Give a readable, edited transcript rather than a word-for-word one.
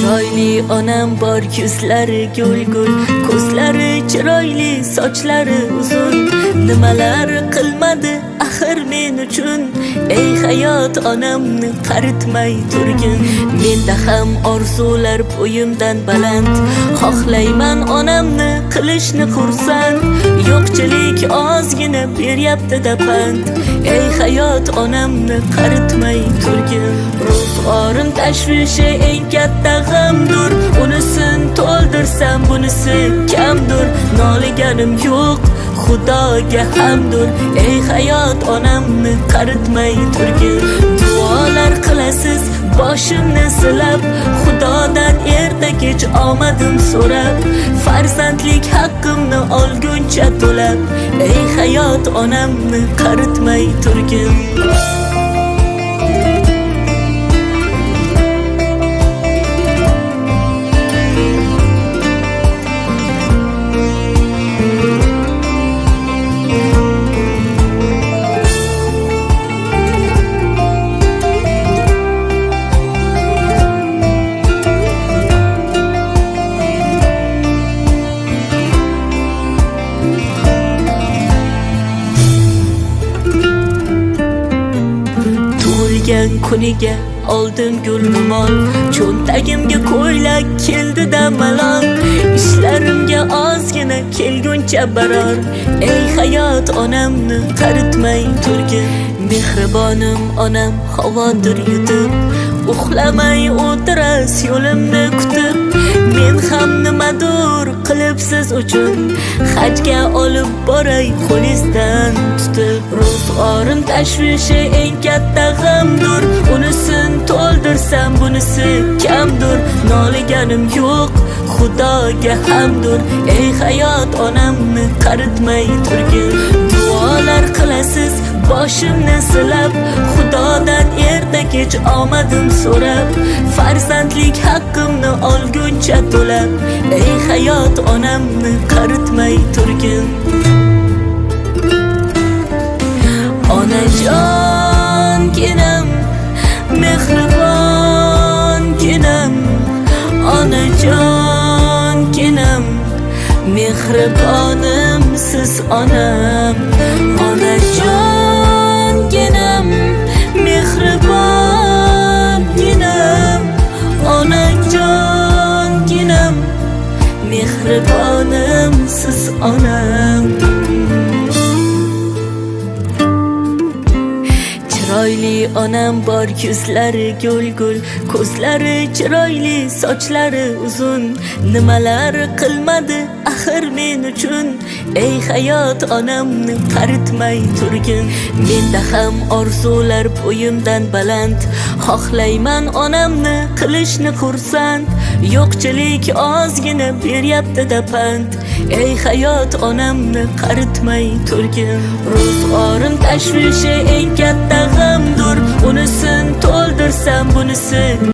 Chiroyli onam bor, yuzlari gul-gul, ko'zlari chiroyli, sochlari uzun. Nimalar qilmadi axir men uchun, ey hayot onamni qaritmay turgin. Menda ham orzular bo'yimdan baland, xohlayman onamni qilishni xursand. Yo'qchilik ozgina beryapti-da pand, ey hayot onamni qaritmay turgin. Ro'zg'orim tashvishi eng katta g'amdur, unisin to'ldirsam bunisi kamdur. Noliganim yo'q, Xudoga hamdur, ey hayot onamni qaritmay turgin. Duolar qilasiz boshimni silab, Xudodan erta kech omadim so'rab, farzandlik haqqimni olguncha to'lab, ey hayot onamni qaritmay turgin. Kuniga oldim gulmon, cho'ntagimga ko'ylak keldi-da malon. Ishlarimga ozgina kelguncha baror, ey hayot onamni qaritmay turgin. Mehribonim onam havodir yutib, uxlamay o'tiras yo'limni kutib. Men ham nimadur qilib siz uchun, hajga olib boray qo'lingizdan tutib. Ro'zg'orim tashvishi eng katta g'amdur, unisin to'ldirsam bunisi kamdur. Noliganim yo'q, Xudoga hamdur, ey hayot onamni qaritmay turgin. Duolar qilasiz boshimni silab, Xudodan erta kech omadim so'rab, farzandlik haqqimni olguncha to'lab, ey hayot onamni qaritmay turgin. Onajonginam, mehribonginam, onajonginam, mehribonim siz onam. Onajonginam, mehribonginam, onajonginam, mehribonim siz onam. Chiroyli onam bor, yuzlari gul-gul, ko'zlari chiroyli, sochlari uzun. Nimalar qilmadi axir men uchun, ey hayot onamni qaritmay turgin. Menda ham orzular bo'yimdan baland, xohlayman onamni qilishni xursand. Yo'qchilik ozgina beryapti-da pand, ey hayot onamni qaritmay turgin. Ro'zg'orim tashvishi eng katta g'amdur, unisin to'ldirsam bunisi